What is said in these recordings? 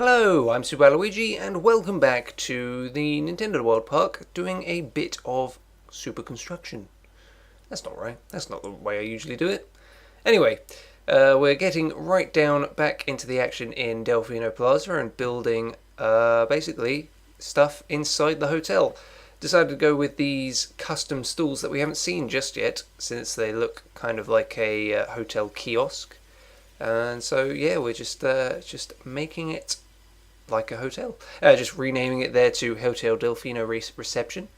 Hello, I'm SupaWaluigi and welcome back to the Nintendo World Park doing a bit of SupaConstruction. That's not right, that's not the way I usually do it. Anyway, we're getting right down back into the action in Delfino Plaza and building basically stuff inside the hotel. Decided to go with these custom stools that we haven't seen just yet since they look kind of like a hotel kiosk. And so yeah, we're just making it like a hotel. Just renaming it there to Hotel Delfino Reception.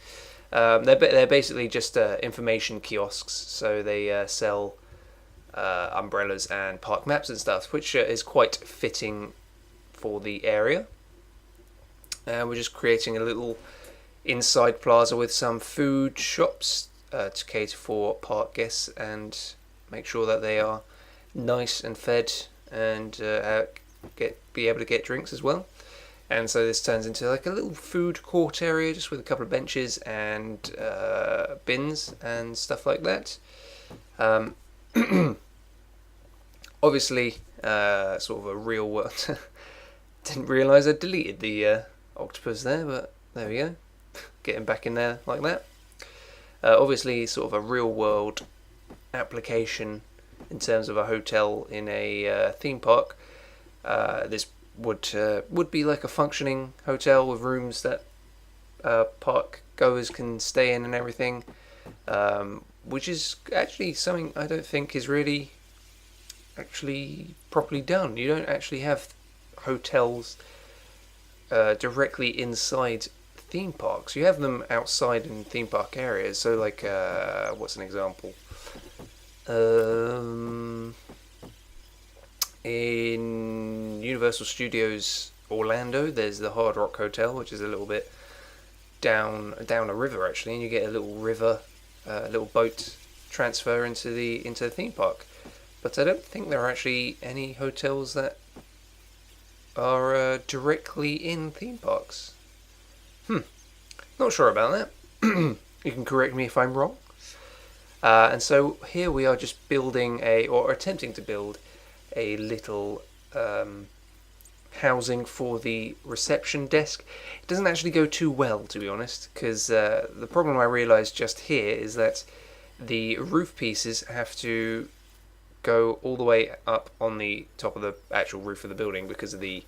They're basically just information kiosks, so they sell umbrellas and park maps and stuff, which is quite fitting for the area. We're just creating a little inside plaza with some food shops to cater for park guests and make sure that they are nice and fed and be able to get drinks as well. And so this turns into like a little food court area just with a couple of benches and bins and stuff like that. Obviously, sort of a real world. Didn't realise I deleted the octopus there, but there we go. Getting back in there like that. Obviously, sort of a real world application in terms of a hotel in a theme park. This would be like a functioning hotel with rooms that park goers can stay in and everything, which is actually something I don't think is really actually properly done. You don't actually have hotels directly inside theme parks. You have them outside in theme park areas. So like what's an example? In Universal Studios Orlando, there's the Hard Rock Hotel, which is a little bit down a river actually, and you get a little river, little boat transfer into the theme park. But I don't think there are actually any hotels that are directly in theme parks. Not sure about that. You can correct me if I'm wrong. And so here we are just building or attempting to build a little housing for the reception desk. It doesn't actually go too well, to be honest, because the problem I realised just here is that the roof pieces have to go all the way up on the top of the actual roof of the building because of the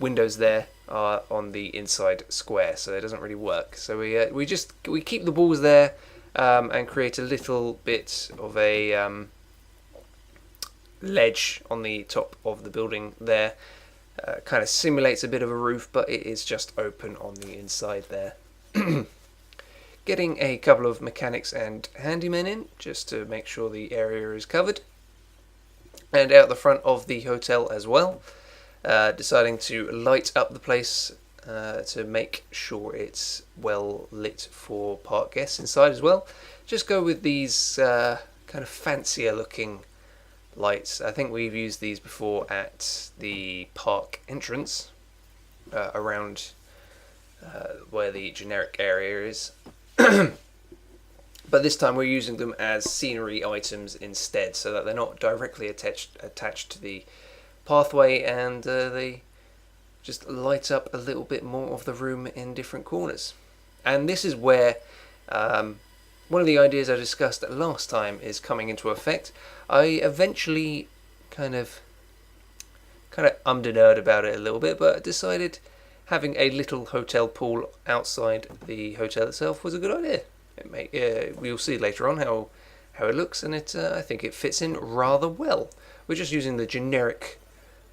windows there are on the inside square, so it doesn't really work. So we keep the walls there and create a little bit of a ledge on the top of the building there. Kind of simulates a bit of a roof, but it is just open on the inside there. Getting a couple of mechanics and handymen in just to make sure the area is covered. And out the front of the hotel as well, deciding to light up the place to make sure it's well lit for park guests inside as well. Just go with these kind of fancier looking lights. I think we've used these before at the park entrance around where the generic area is. But this time we're using them as scenery items instead, so that they're not directly attached to the pathway, and they just light up a little bit more of the room in different corners. And this is where one of the ideas I discussed last time is coming into effect. I eventually kind of ummed about it a little bit, but decided having a little hotel pool outside the hotel itself was a good idea. We'll see later on how it looks, and I think it fits in rather well. We're just using the generic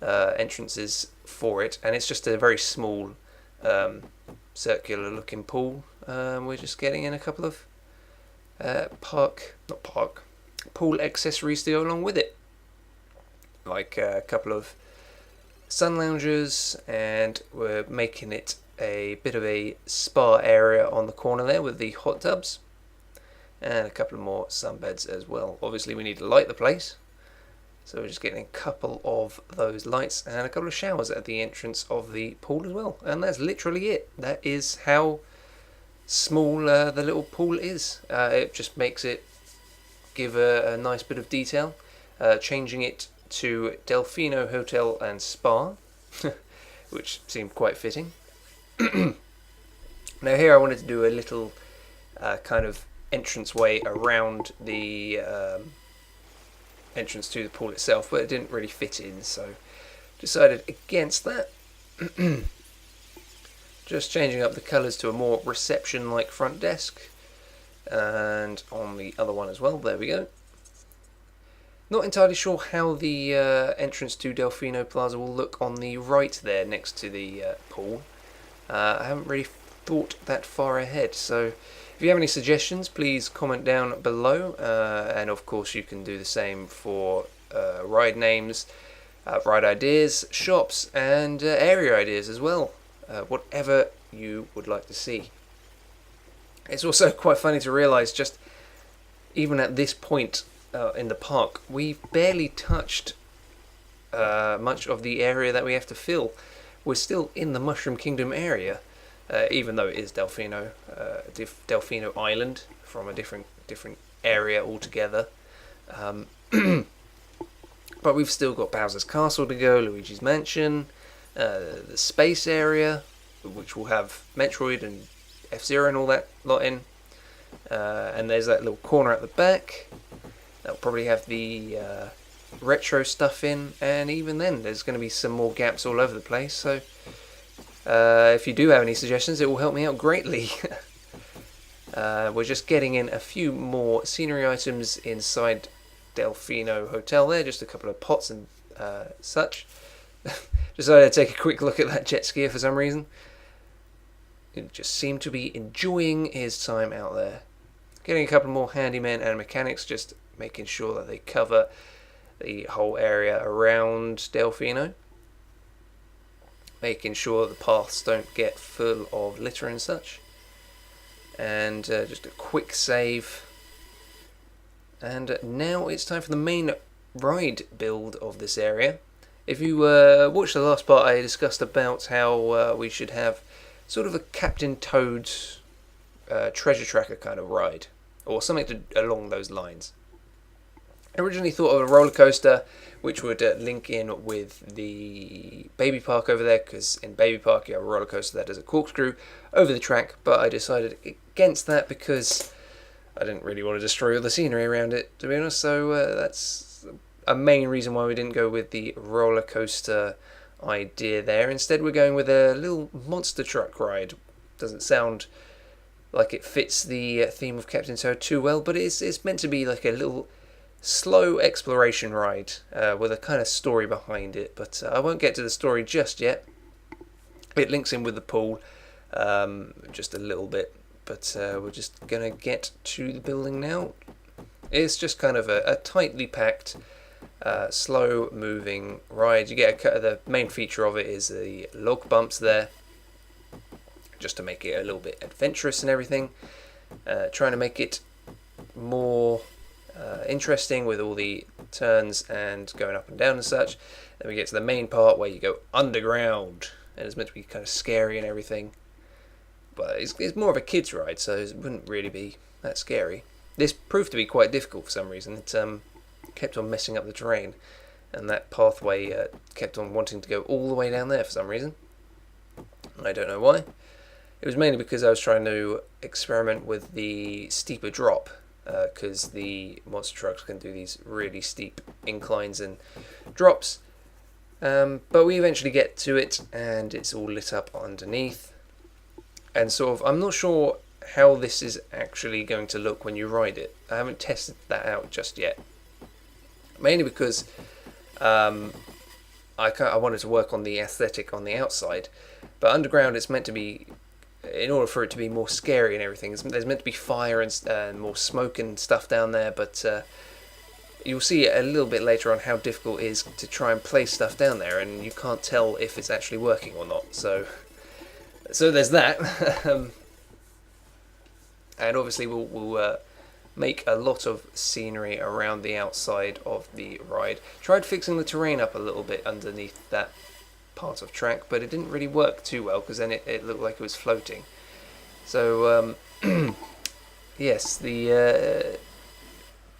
entrances for it, and it's just a very small circular looking pool. We're just getting in a couple of pool accessories to go along with it, like a couple of sun loungers, and we're making it a bit of a spa area on the corner there with the hot tubs, and a couple of more sunbeds as well. Obviously we need to light the place, so we're just getting a couple of those lights and a couple of showers at the entrance of the pool as well. And that's literally it. That is how small the little pool is. It just makes it give a nice bit of detail. Changing it to Delfino Hotel and Spa, which seemed quite fitting. Now here I wanted to do a little kind of entranceway around the entrance to the pool itself, but it didn't really fit in, so decided against that. Just changing up the colours to a more reception-like front desk, and on the other one as well. There we go. Not entirely sure how the entrance to Delfino Plaza will look on the right there next to the pool. I haven't really thought that far ahead, so if you have any suggestions, please comment down below, and of course you can do the same for ride names, ride ideas, shops, and area ideas as well. Whatever you would like to see. It's also quite funny to realise, just even at this point in the park, we've barely touched much of the area that we have to fill. We're still in the Mushroom Kingdom area, even though it is Delfino Island from a different area altogether. But we've still got Bowser's Castle to go, Luigi's Mansion, the space area, which will have Metroid and F-Zero and all that lot in. And there's that little corner at the back. That'll probably have the retro stuff in, and even then there's going to be some more gaps all over the place, so if you do have any suggestions, it will help me out greatly. We're just getting in a few more scenery items inside Delfino Hotel there, just a couple of pots and such. Decided to take a quick look at that jet skier for some reason. It just seemed to be enjoying his time out there. Getting a couple more handymen and mechanics, just making sure that they cover the whole area around Delfino. Making sure the paths don't get full of litter and such. And just a quick save. And now it's time for the main ride build of this area. If you watched the last part, I discussed about how we should have sort of a Captain Toad's treasure tracker kind of ride, or something along those lines. I originally thought of a roller coaster which would link in with the Baby Park over there, because in Baby Park you have a roller coaster that does a corkscrew over the track, but I decided against that because I didn't really want to destroy all the scenery around it, to be honest, so that's a main reason why we didn't go with the roller coaster idea there. Instead we're going with a little monster truck ride. Doesn't sound like it fits the theme of Captain Toad too well, but it's meant to be like a little slow exploration ride with a kind of story behind it, but I won't get to the story just yet. It links in with the pool just a little bit, but we're just gonna get to the building now. It's just kind of a tightly packed slow moving ride. You get the main feature of it is the log bumps there, just to make it a little bit adventurous and everything, trying to make it more interesting with all the turns and going up and down and such. Then we get to the main part where you go underground, and it's meant to be kind of scary and everything, but it's more of a kid's ride, so it wouldn't really be that scary. This proved to be quite difficult for some reason. It kept on messing up the terrain, and that pathway kept on wanting to go all the way down there for some reason. I don't know why. It was mainly because I was trying to experiment with the steeper drop, because the monster trucks can do these really steep inclines and drops, but we eventually get to it and it's all lit up underneath, and sort of I'm not sure how this is actually going to look when you ride it. I haven't tested that out just yet, mainly because I wanted to work on the aesthetic on the outside, but underground it's meant to be, in order for it to be more scary and everything, there's meant to be fire and more smoke and stuff down there, but you'll see a little bit later on how difficult it is to try and place stuff down there, and you can't tell if it's actually working or not, so there's that. And obviously we'll make a lot of scenery around the outside of the ride. Tried fixing the terrain up a little bit underneath that part of track, but it didn't really work too well, because then it looked like it was floating. So yes, the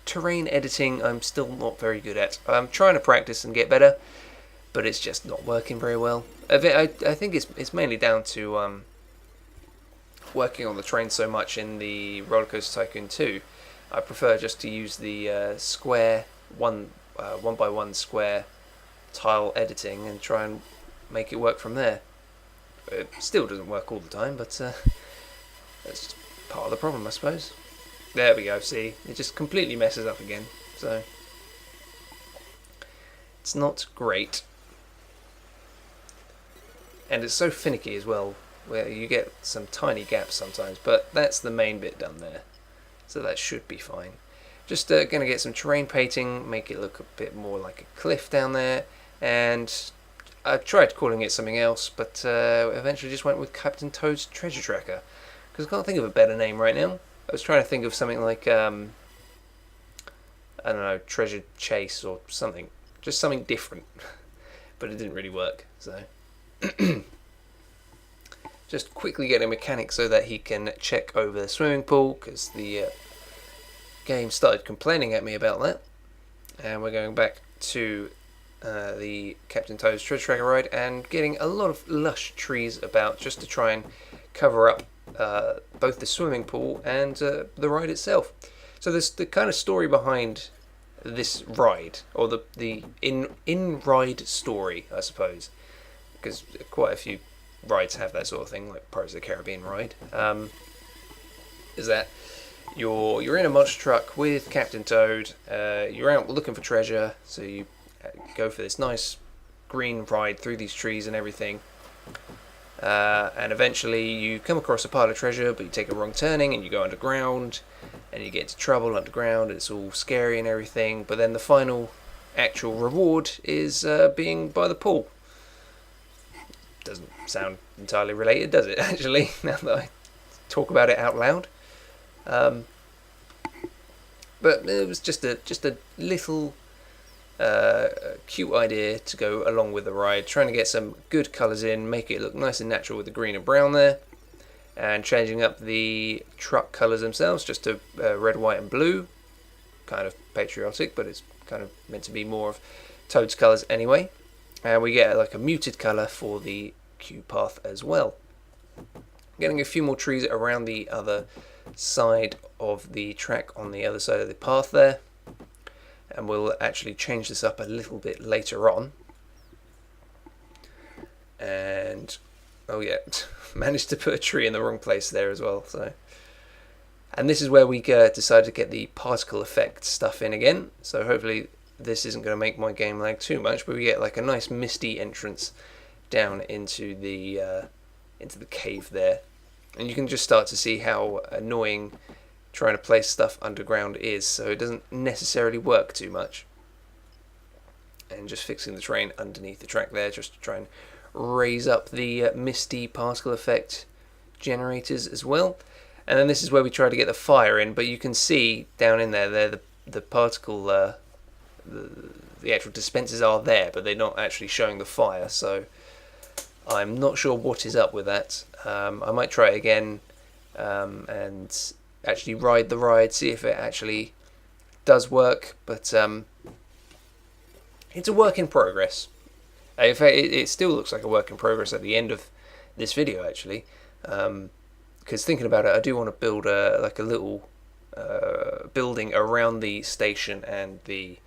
terrain editing I'm still not very good at. I'm trying to practice and get better, but it's just not working very well. I think it's mainly down to working on the train so much in the Rollercoaster Tycoon 2. I prefer just to use the square one by one square tile editing and try and make it work from there. It still doesn't work all the time, but that's just part of the problem, I suppose. There we go, see, it just completely messes up again, so it's not great. And it's so finicky as well, where you get some tiny gaps sometimes, but that's the main bit done there, so that should be fine. Just going to get some terrain painting, make it look a bit more like a cliff down there, and I tried calling it something else, but eventually just went with Captain Toad's Treasure Tracker, because I can't think of a better name right now. I was trying to think of something like, I don't know, Treasure Chase or something, just something different, but it didn't really work, so... Just quickly get a mechanic so that he can check over the swimming pool, because the game started complaining at me about that. And we're going back to the Captain Toad's Treasure Tracker ride and getting a lot of lush trees about just to try and cover up both the swimming pool and the ride itself. So there's the kind of story behind this ride, or the in-ride story, I suppose, because quite a few rides have that sort of thing, like Pirates of the Caribbean ride, is that you're in a monster truck with Captain Toad, you're out looking for treasure, so you go for this nice green ride through these trees and everything, and eventually you come across a pile of treasure, but you take a wrong turning and you go underground, and you get into trouble underground, and it's all scary and everything, but then the final actual reward is being by the pool. Doesn't sound entirely related, does it, actually, now that I talk about it out loud? But it was just a little cute idea to go along with the ride, trying to get some good colours in, make it look nice and natural with the green and brown there, and changing up the truck colours themselves just to red, white and blue. Kind of patriotic, but it's kind of meant to be more of Toad's colours anyway. And we get like a muted colour for the queue path as well. Getting a few more trees around the other side of the track on the other side of the path there, and we'll actually change this up a little bit later on. And oh yeah, managed to put a tree in the wrong place there as well. So, and this is where we decided to get the particle effect stuff in again. So hopefully this isn't going to make my game lag too much, but we get like a nice misty entrance down into the cave there, and you can just start to see how annoying trying to place stuff underground is, so it doesn't necessarily work too much. And just fixing the terrain underneath the track there just to try and raise up the misty particle effect generators as well. And then this is where we try to get the fire in, but you can see down in there the particle the actual dispensers are there, but they're not actually showing the fire, so I'm not sure what is up with that. I might try it again and actually ride the ride, see if it actually does work, but it's a work in progress. In fact, it still looks like a work in progress at the end of this video, actually, because thinking about it, I do want to build like a little building around the station and the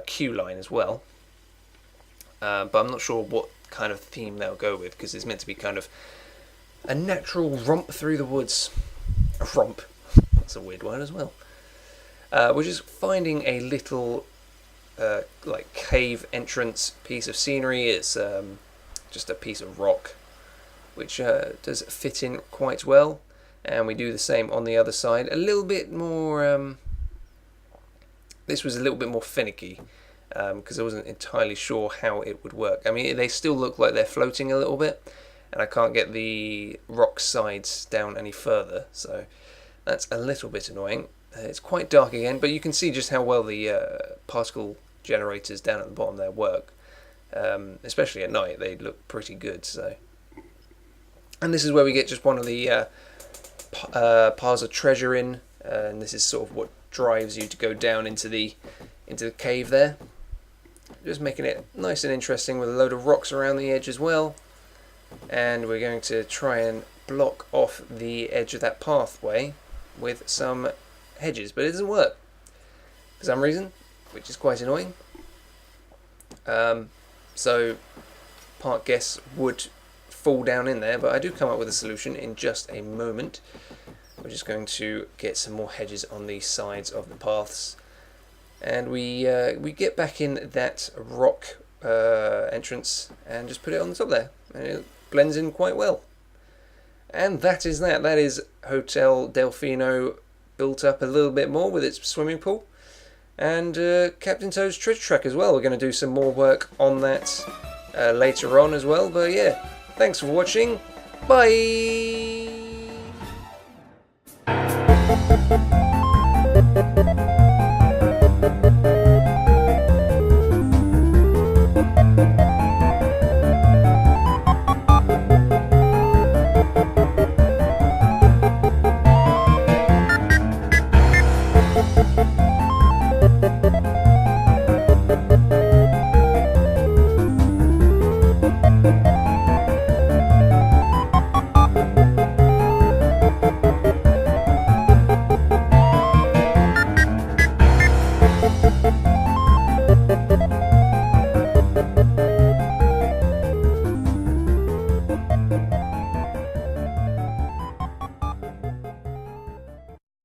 queue line as well, but I'm not sure what kind of theme they'll go with, because it's meant to be kind of a natural romp through the woods. A romp, that's a weird word as well. We're just finding a little like cave entrance piece of scenery. It's just a piece of rock which does fit in quite well, and we do the same on the other side. A little bit more this was a little bit more finicky, because I wasn't entirely sure how it would work. I mean, they still look like they're floating a little bit, and I can't get the rock sides down any further, so that's a little bit annoying. It's quite dark again, but you can see just how well the particle generators down at the bottom there work. Especially at night, they look pretty good. So, and this is where we get just one of the piles of treasure in, and this is sort of what drives you to go down into the cave there. Just making it nice and interesting with a load of rocks around the edge as well. And we're going to try and block off the edge of that pathway with some hedges, but it doesn't work for some reason, which is quite annoying. So part guests would fall down in there, but I do come up with a solution in just a moment. We're just going to get some more hedges on the sides of the paths, and we get back in that rock entrance and just put it on the top there, and it blends in quite well. And that is that. That is Hotel Delfino built up a little bit more with its swimming pool, and Captain Toad's treasure track as well. We're going to do some more work on that later on as well. But yeah, thanks for watching. Bye.